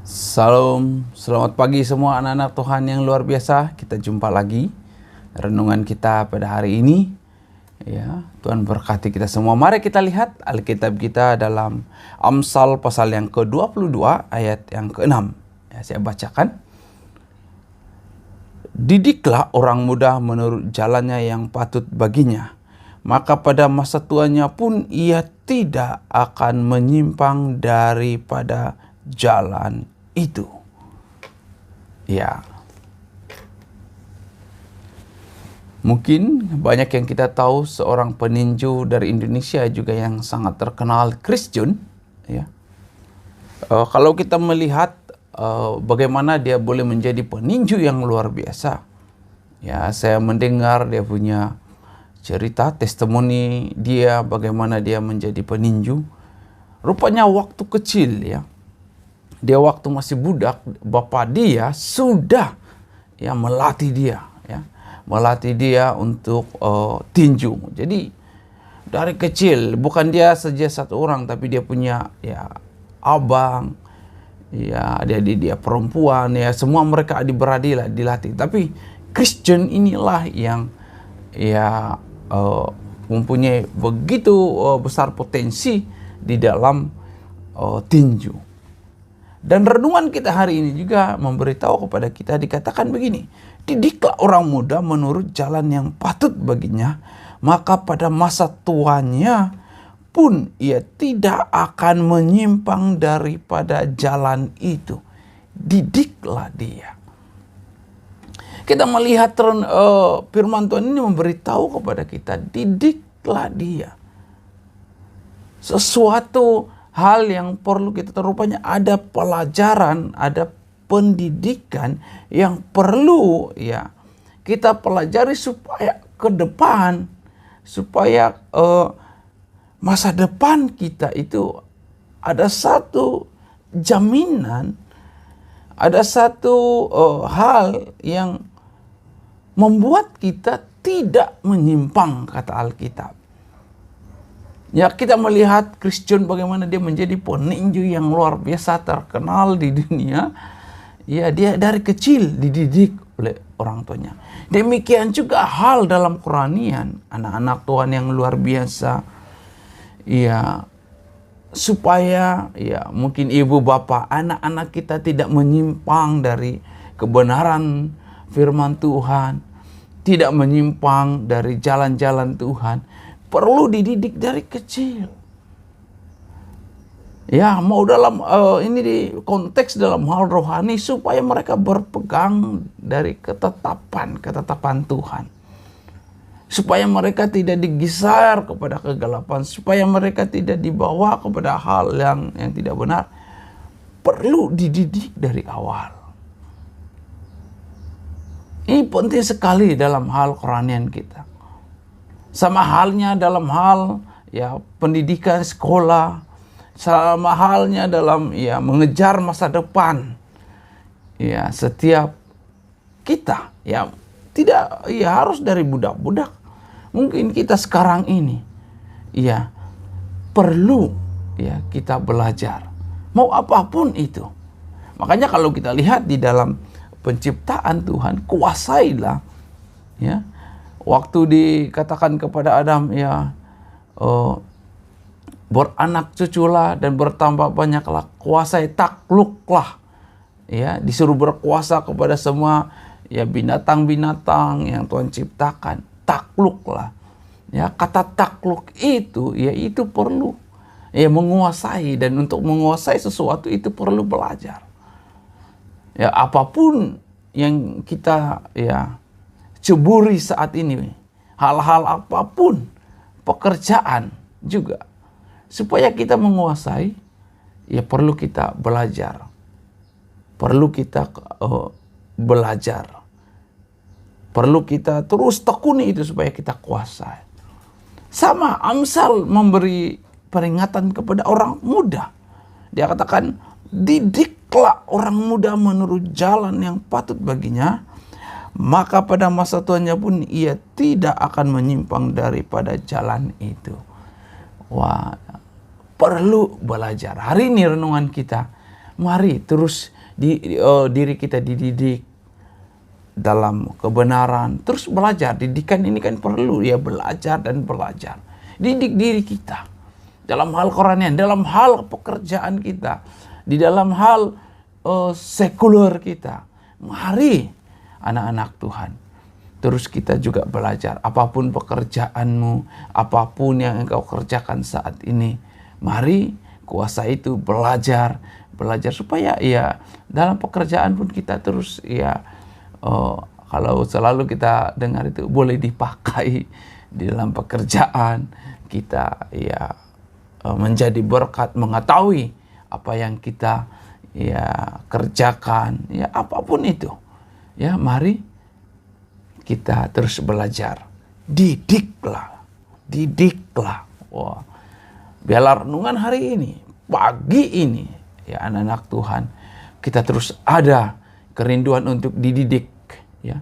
Salam, selamat pagi semua anak-anak Tuhan yang luar biasa. Kita jumpa lagi renungan kita pada hari ini. Ya, Tuhan berkati kita semua. Mari kita lihat Alkitab kita dalam Amsal pasal yang ke-22 ayat yang ke-6. Ya, saya bacakan. Didiklah orang muda menurut jalannya yang patut baginya, maka pada masa tuanya pun ia tidak akan menyimpang daripada jalan itu. Ya. Mungkin banyak yang kita tahu seorang peninju dari Indonesia juga yang sangat terkenal, Chris John. Ya. Kalau kita melihat bagaimana dia boleh menjadi peninju yang luar biasa. Ya, saya mendengar dia punya cerita, testimoni dia bagaimana dia menjadi peninju. Rupanya waktu kecil ya. Dia waktu masih budak, bapak dia sudah ya melatih dia untuk tinju. Jadi dari kecil, bukan dia saja satu orang, tapi dia punya ya abang, ya dia perempuan, ya semua mereka adik-beradik lah dilatih. Tapi Christian inilah yang ya mempunyai begitu besar potensi di dalam tinju. Dan renungan kita hari ini juga memberitahu kepada kita, dikatakan begini, didiklah orang muda menurut jalan yang patut baginya, maka pada masa tuanya pun ia tidak akan menyimpang daripada jalan itu. Didiklah dia. Kita melihat firman Tuhan ini memberitahu kepada kita, didiklah dia. Sesuatu hal yang perlu kita tahu, rupanya ada pelajaran, ada pendidikan yang perlu ya kita pelajari supaya ke depan, supaya masa depan kita itu ada satu jaminan, ada satu hal yang membuat kita tidak menyimpang, kata Alkitab. Ya, kita melihat Christian bagaimana dia menjadi peninju yang luar biasa terkenal di dunia. Ya, dia dari kecil dididik oleh orang tuanya. Demikian juga hal dalam Quranian, anak-anak Tuhan yang luar biasa. Ya, supaya ya mungkin ibu bapak, anak-anak kita tidak menyimpang dari kebenaran firman Tuhan, tidak menyimpang dari jalan-jalan Tuhan. Perlu dididik dari kecil. Ya, mau dalam ini di konteks dalam hal rohani supaya mereka berpegang dari ketetapan Tuhan. Supaya mereka tidak digeser kepada kegelapan, supaya mereka tidak dibawa kepada hal yang tidak benar. Perlu dididik dari awal. Ini penting sekali dalam hal kerohanian kita. Sama halnya dalam hal ya pendidikan sekolah, sama halnya dalam ya mengejar masa depan. Ya, setiap kita ya tidak ya harus dari budak-budak. Mungkin kita sekarang ini ya perlu ya kita belajar. Mau apapun itu. Makanya kalau kita lihat di dalam penciptaan Tuhan, kuasailah ya. Waktu dikatakan kepada Adam ya beranak cuculah dan bertambah banyaklah, kuasai takluklah, ya disuruh berkuasa kepada semua ya binatang-binatang yang Tuhan ciptakan, takluklah. Ya, kata takluk itu ya itu perlu ya menguasai, dan untuk menguasai sesuatu itu perlu belajar. Ya, apapun yang kita ya ceburi saat ini, hal-hal apapun, pekerjaan juga, supaya kita menguasai, ya perlu kita belajar. Perlu kita belajar. Perlu kita terus tekuni itu supaya kita kuasai. Sama Amsal memberi peringatan kepada orang muda. Dia katakan, didiklah orang muda menurut jalan yang patut baginya, maka pada masa tuanya pun ia tidak akan menyimpang daripada jalan itu. Wah, perlu belajar. Hari ini renungan kita, mari terus diri kita dididik dalam kebenaran, terus belajar. Didikan ini kan perlu ya, belajar dan belajar. Didik diri kita dalam hal Quranian, dalam hal pekerjaan kita, di dalam hal sekuler kita. Mari anak-anak Tuhan, terus kita juga belajar. Apapun pekerjaanmu, apapun yang engkau kerjakan saat ini, mari kuasa itu belajar supaya ya dalam pekerjaan pun kita terus ya, kalau selalu kita dengar itu boleh dipakai di dalam pekerjaan kita ya, menjadi berkat, mengetahui apa yang kita ya kerjakan ya, apapun itu ya, mari kita terus belajar. Didiklah. Wah, biarlah renungan hari ini, pagi ini ya anak-anak Tuhan, kita terus ada kerinduan untuk dididik ya,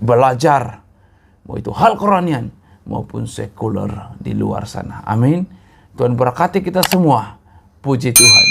belajar, mau itu hal Quranian maupun sekuler di luar sana. Amin. Tuhan berkati kita semua. Puji Tuhan.